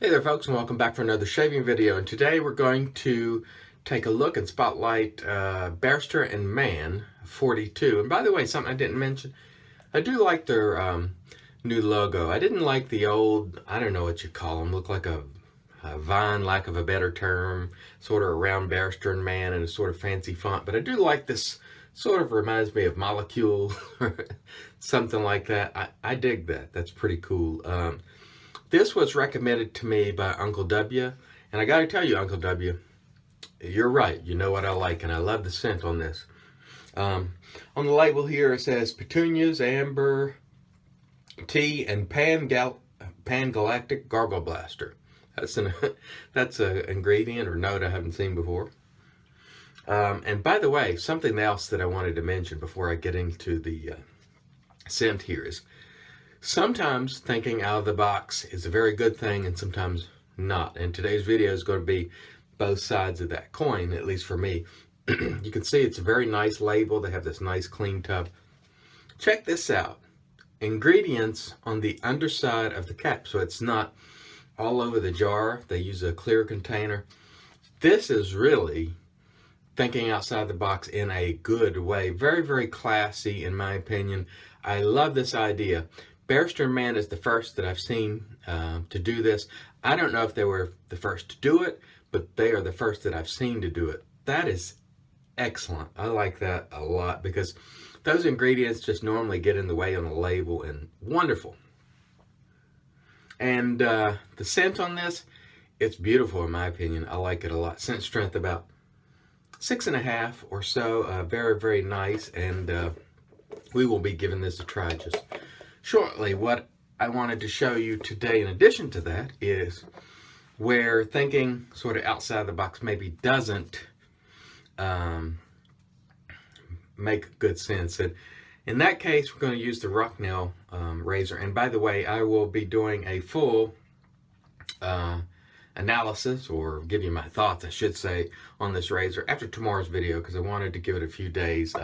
Hey there folks, and welcome back for another shaving video. And today we're going to take a look and spotlight Barrister and Mann 42. And by the way, something I didn't mention, I do like their new logo. I didn't like the old, I don't know what you call them, look like a vine, lack of a better term, sort of around Barrister and Mann in a sort of fancy font. But I do like this, sort of reminds me of Molecule or something like that. I dig that. That's pretty cool. This was recommended to me by Uncle W, and I gotta tell you, Uncle W, you're right. You know what I like, and I love the scent on this. On the label here, it says petunias, amber, tea, and pan-galactic gargle blaster. That's an ingredient or note I haven't seen before. And by the way, something else that I wanted to mention before I get into the scent here is, sometimes thinking out of the box is a very good thing and sometimes not. And today's video is going to be both sides of that coin, at least for me. You can see it's a very nice label. They have this nice clean tub. Check this out. Ingredients on the underside of the cap, so it's not all over the jar. They use a clear container. This is really thinking outside the box in a good way. Very, very classy in my opinion. I love this idea. Barrister and Mann is the first that I've seen to do this. I don't know if they were the first to do it, but they are the first that I've seen to do it. That is excellent. I like that a lot because those ingredients just normally get in the way on a label, and wonderful. And the scent on this, it's beautiful in my opinion. I like it a lot. Scent strength about 6.5 or so. Very, very nice, and we will be giving this a try just shortly. What I wanted to show you today in addition to that is where thinking sort of outside the box maybe doesn't make good sense. And in that case, we're going to use the Rocnel razor. And by the way, I will be doing a full analysis, or give you my thoughts, I should say, on this razor after tomorrow's video, because I wanted to give it a few days.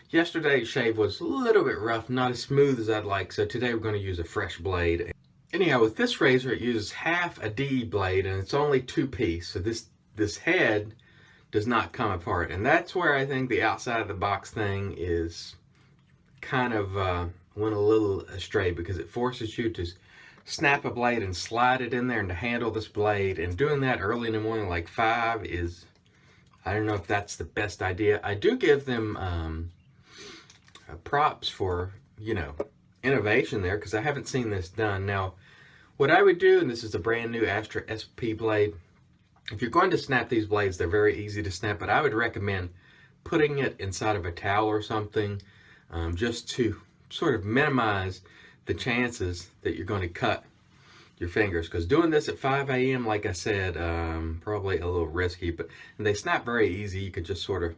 Yesterday's shave was a little bit rough, not as smooth as I'd like, so today we're going to use a fresh blade. Anyhow, with this razor, it uses half a DE blade, and it's only 2-piece, so this head does not come apart. And that's where I think the outside of the box thing is kind of went a little astray, because it forces you to snap a blade and slide it in there and to handle this blade. And doing that early in the morning, like 5, is, I don't know if that's the best idea. I do give them props for, you know, innovation there, because I haven't seen this done. Now, what I would do, and this is a brand new Astra SP blade, if you're going to snap these blades, they're very easy to snap, but I would recommend putting it inside of a towel or something, just to sort of minimize the chances that you're going to cut your fingers, because doing this at 5 a.m., like I said, probably a little risky, but and they snap very easy. You could just sort of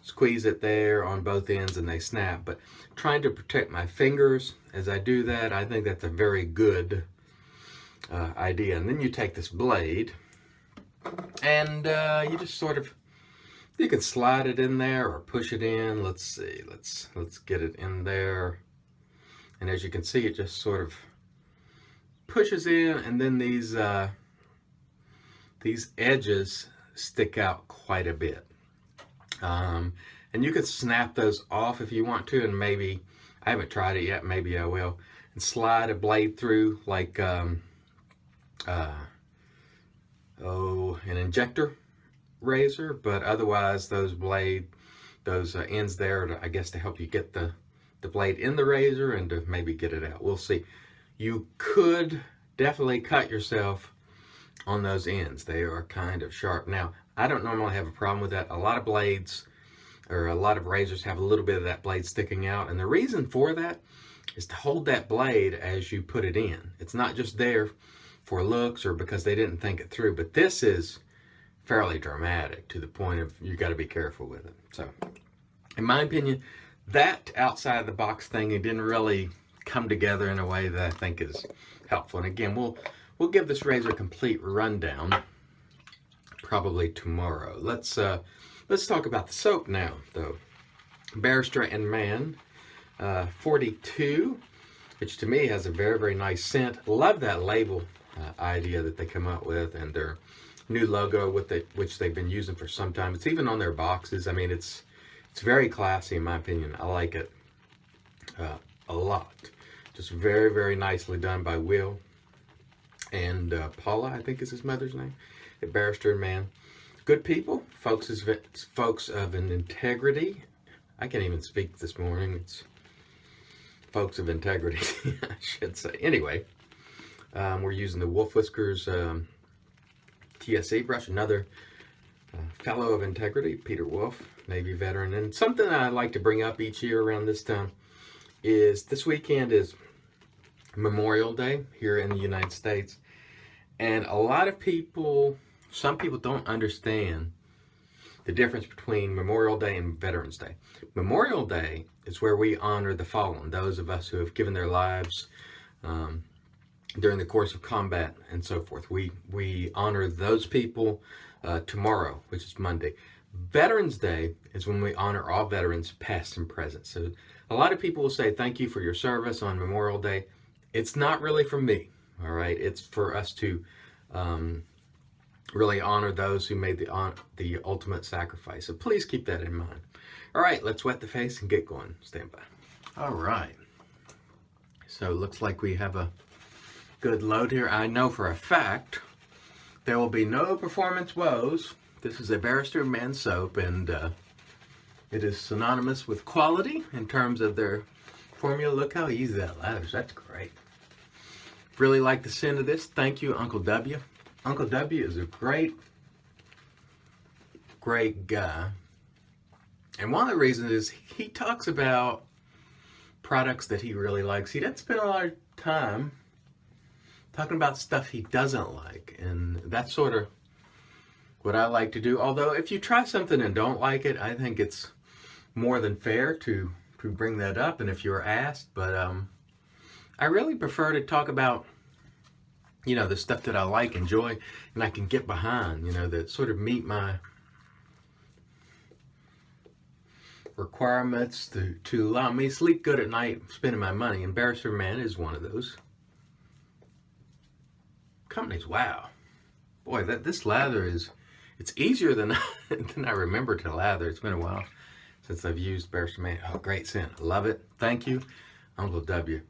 squeeze it there on both ends and they snap. But trying to protect my fingers as I do that, I think that's a very good idea. And then you take this blade and you just sort of, you can slide it in there or push it in. Let's see, let's get it in there. And as you can see, it just sort of pushes in, and then these edges stick out quite a bit. And you could snap those off if you want to, and maybe, I haven't tried it yet, maybe I will, and slide a blade through like an injector razor. But otherwise, those ends there, I guess, to help you get the blade in the razor and to maybe get it out. We'll see. You could definitely cut yourself on those ends. They are kind of sharp. Now, I don't normally have a problem with that. A lot of blades, or a lot of razors, have a little bit of that blade sticking out, and the reason for that is to hold that blade as you put it in. It's not just there for looks or because they didn't think it through, but this is fairly dramatic to the point of you got to be careful with it. So, in my opinion, that outside of the box thing, it didn't really come together in a way that I think is helpful. And again, we'll give this razor a complete rundown probably tomorrow. Let's talk about the soap now, though. Barrister and Mann 42, which to me has a very, very nice scent. Love that label idea that they come out with, and their new logo, which they've been using for some time. It's even on their boxes. I mean, it's very classy in my opinion. I like it a lot. Just very, very nicely done by Will and Paula, I think is his mother's name, at Barrister and Mann. Good people, folks of an integrity. I can't even speak this morning. It's folks of integrity, I should say. Anyway, we're using the Wolf Whiskers TSE brush, another fellow of integrity, Peter Wolf, Navy veteran. And something I like to bring up each year around this time is this weekend is Memorial Day here in the United States. And a lot of people, some people don't understand the difference between Memorial Day and Veterans Day. Memorial Day is where we honor the fallen, those of us who have given their lives during the course of combat and so forth. We honor those people tomorrow, which is Monday. Veterans Day is when we honor all veterans, past and present. So a lot of people will say, thank you for your service on Memorial Day. It's not really for me, all right? It's for us to really honor those who made the ultimate sacrifice. So please keep that in mind. All right, let's wet the face and get going. Stand by. All right. So it looks like we have a good load here. I know for a fact there will be no performance woes. This is a Barrister Man soap, and it is synonymous with quality in terms of their formula. Look how easy that lathers. That's great. Really like the scent of this. Thank you, Uncle W. Uncle W is a great guy. And one of the reasons is he talks about products that he really likes. He doesn't spend a lot of time talking about stuff he doesn't like. And that's sort of what I like to do. Although if you try something and don't like it, I think it's more than fair to bring that up. And if you're asked, but I really prefer to talk about, you know, the stuff that I like, enjoy, and I can get behind, you know, that sort of meet my requirements to allow me to sleep good at night, spending my money. And Barrister Man is one of those companies. Wow. Boy, this lather it's easier than I remember to lather. It's been a while since I've used Barrister Man. Oh, great scent. Love it. Thank you, Uncle W.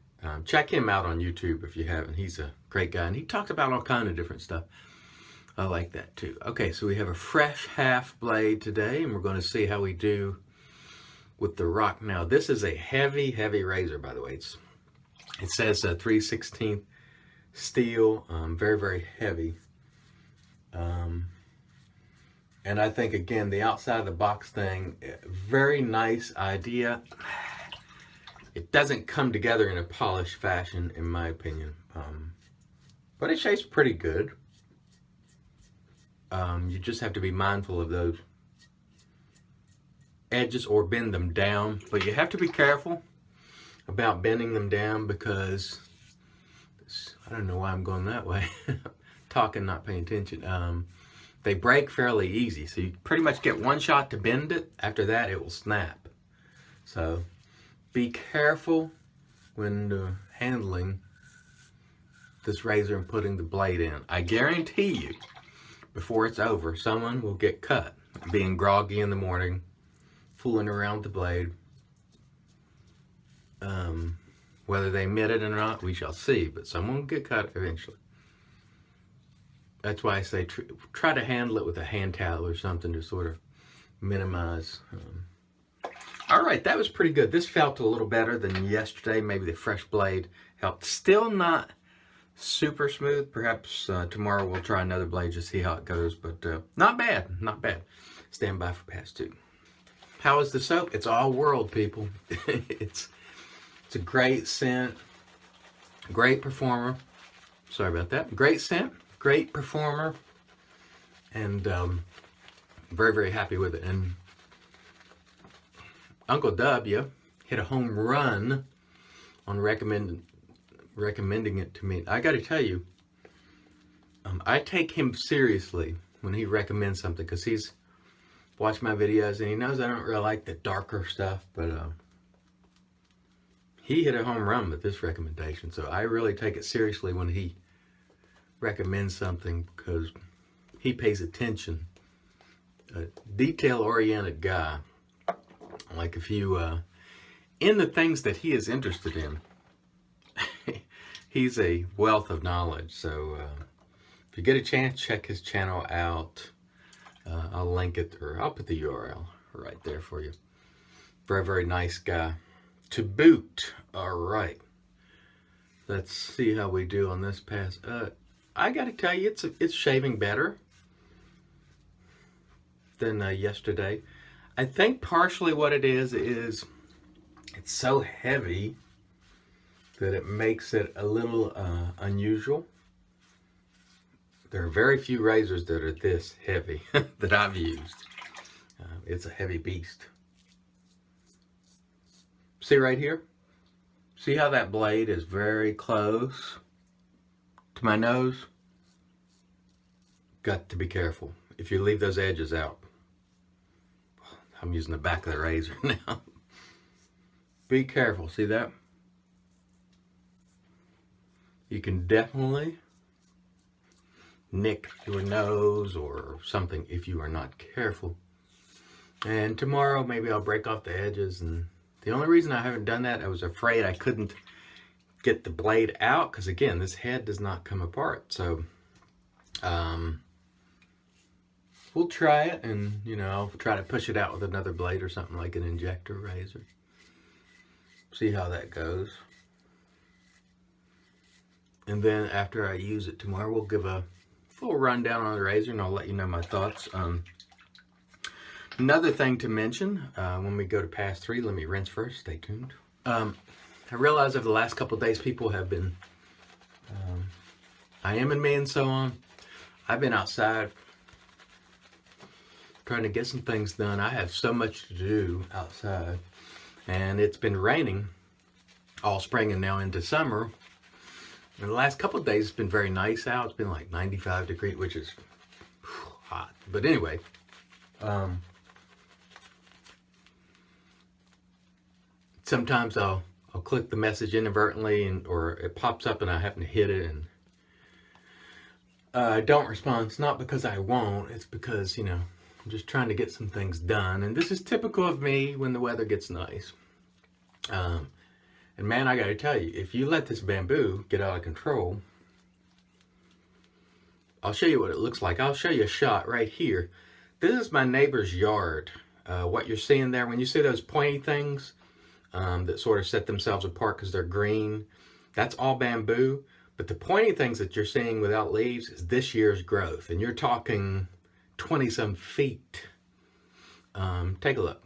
Check him out on YouTube if you haven't. He's a great guy, and he talks about all kind of different stuff. I like that too. Okay, so we have a fresh half blade today, and we're going to see how we do with the Rocnel. This is a heavy, heavy razor, by the way. It says 3/16 steel, very, very heavy. And I think, again, the outside of the box thing, very nice idea. It doesn't come together in a polished fashion, in my opinion. But it shapes pretty good. You just have to be mindful of those edges or bend them down. But you have to be careful about bending them down because, I don't know why I'm going that way. Talking, not paying attention. They break fairly easy. So you pretty much get one shot to bend it. After that, it will snap. So be careful when handling this razor and putting the blade in. I guarantee you, before it's over, someone will get cut. Being groggy in the morning, fooling around with the blade. Whether they admit it or not, we shall see. But someone will get cut eventually. That's why I say try to handle it with a hand towel or something to sort of minimize. All right, that was pretty good. This felt a little better than yesterday. Maybe the fresh blade helped. Still not super smooth. Perhaps tomorrow we'll try another blade to see how it goes. But not bad, not bad. Stand by for past two. How is the soap? It's all world, people. It's a great scent, great performer. Sorry about that. Great scent, great performer, and very, very happy with it. And Uncle W hit a home run on recommending it to me. I got to tell you, I take him seriously when he recommends something because he's watched my videos and he knows I don't really like the darker stuff, but he hit a home run with this recommendation. So I really take it seriously when he recommend something because he pays attention. A detail-oriented guy. Like if you, in the things that he is interested in, he's a wealth of knowledge. So if you get a chance, check his channel out. I'll link it, or I'll put the URL right there for you. Very, very nice guy to boot. All right. Let's see how we do on this pass. I got to tell you, it's shaving better than yesterday. I think partially what it is it's so heavy that it makes it a little unusual. There are very few razors that are this heavy that I've used. It's a heavy beast. See right here? See how that blade is very close to my nose? Got to be careful if you leave those edges out. I'm using the back of the razor now. Be careful, see that? You can definitely nick your nose or something if you are not careful. And tomorrow maybe I'll break off the edges, and the only reason I haven't done that, I was afraid I couldn't get the blade out because again, this head does not come apart. So we'll try it, and I'll try to push it out with another blade or something like an injector razor. See how that goes. And then after I use it tomorrow, we'll give a full rundown on the razor, and I'll let you know my thoughts. Another thing to mention, when we go to pass 3, let me rinse first, stay tuned. I realize over the last couple of days people have been, I am in Mann and so on. I've been outside trying to get some things done. I have so much to do outside, and it's been raining all spring and now into summer. And the last couple of days it's been very nice out. It's been like 95 degrees, which is hot. But anyway, sometimes I'll click the message inadvertently, or it pops up and I happen to hit it, and I don't respond. It's not because I won't, it's because, I'm just trying to get some things done. And this is typical of me when the weather gets nice. And man, I got to tell you, if you let this bamboo get out of control, I'll show you what it looks like. I'll show you a shot right here. This is my neighbor's yard. What you're seeing there, when you see those pointy things that sort of set themselves apart because they're green, that's all bamboo. But the pointy things that you're seeing without leaves is this year's growth. And you're talking 20-some feet. Take a look.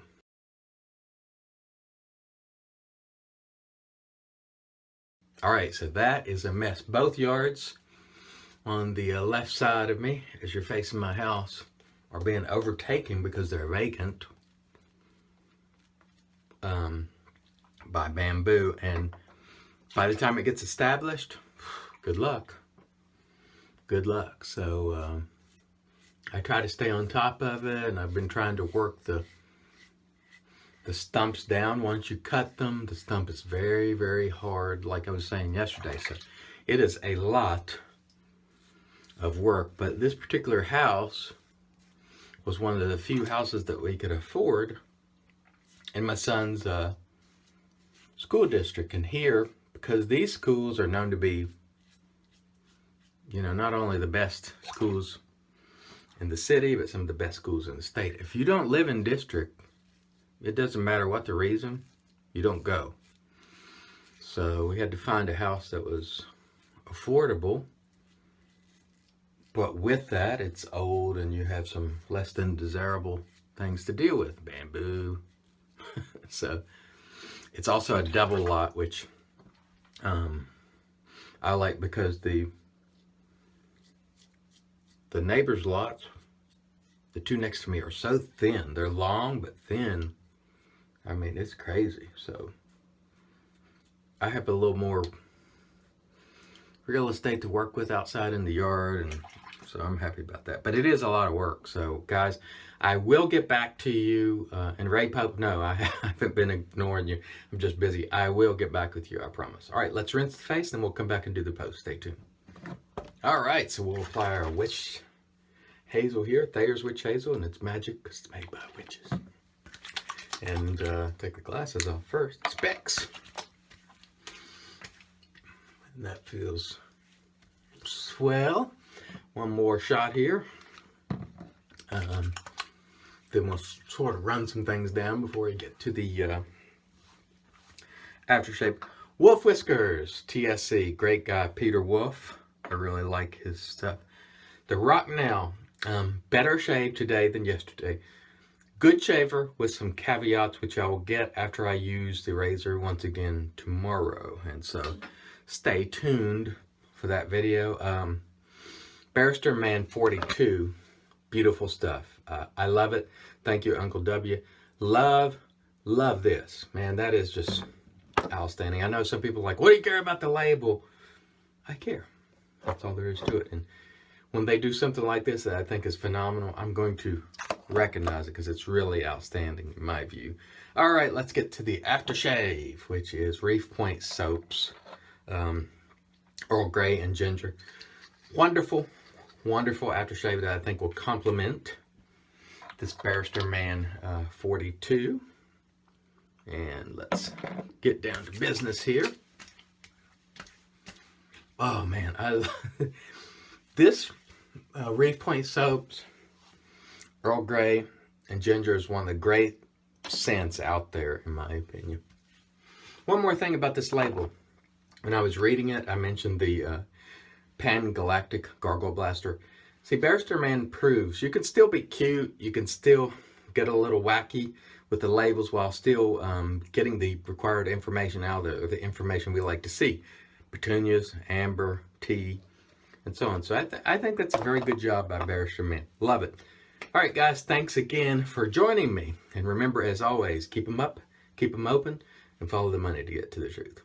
All right, so that is a mess. Both yards on the left side of me, as you're facing my house, are being overtaken because they're vacant by bamboo. And by the time it gets established, good luck. Good luck. So I try to stay on top of it, and I've been trying to work the stumps down. Once you cut them, the stump is very, very hard, like I was saying yesterday. So it is a lot of work. But this particular house was one of the few houses that we could afford in my son's school district. And here, because these schools are known to be, not only the best schools in the city, but some of the best schools in the state. If you don't live in district, it doesn't matter what the reason, you don't go. So we had to find a house that was affordable, but with that, it's old and you have some less than desirable things to deal with, bamboo. So it's also a double lot, which I like because the neighbor's lots, the two next to me, are so thin. They're long but thin. I mean, it's crazy. So I have a little more real estate to work with outside in the yard, and so I'm happy about that. But it is a lot of work. So guys, I will get back to you. And Ray Pope, no, I haven't been ignoring you. I'm just busy. I will get back with you, I promise. All right, let's rinse the face, then we'll come back and do the post. Stay tuned. All right, so we'll apply our witch hazel here, Thayer's witch hazel, and it's magic because it's made by witches. And take the glasses off first. Specs. And that feels swell. One more shot here. Then we'll sort of run some things down before we get to the aftershave. Wolf Whiskers, TSC, great guy, Peter Wolf. I really like his stuff. The Rocnel, better shave today than yesterday. Good shaver with some caveats, which I will get after I use the razor once again tomorrow. And so stay tuned for that video. Barrister Mann 42, beautiful stuff. I love it. Thank you, Uncle W. Love this. Man, that is just outstanding. I know some people are like, what do you care about the label? I care. That's all there is to it. And when they do something like this that I think is phenomenal, I'm going to recognize it because it's really outstanding in my view. All right, let's get to the aftershave, which is Reef Point soaps, Earl Grey and ginger. Wonderful aftershave that I think will complement this Barrister Mann 42. And let's get down to business here. Oh man, this Reef Point soaps, Earl Grey and ginger is one of the great scents out there in my opinion. One more thing about this label. When I was reading it, I mentioned the Pan Galactic Gargle Blaster. See, Barrister Mann proves you can still be cute, you can still get a little wacky with the labels while still getting the required information out there, the information we like to see. Petunias, amber, tea, and so on. So I think that's a very good job by Barrister Mann. Love it. All right, guys, thanks again for joining me. And remember, as always, keep them up, keep them open, and follow the money to get to the truth.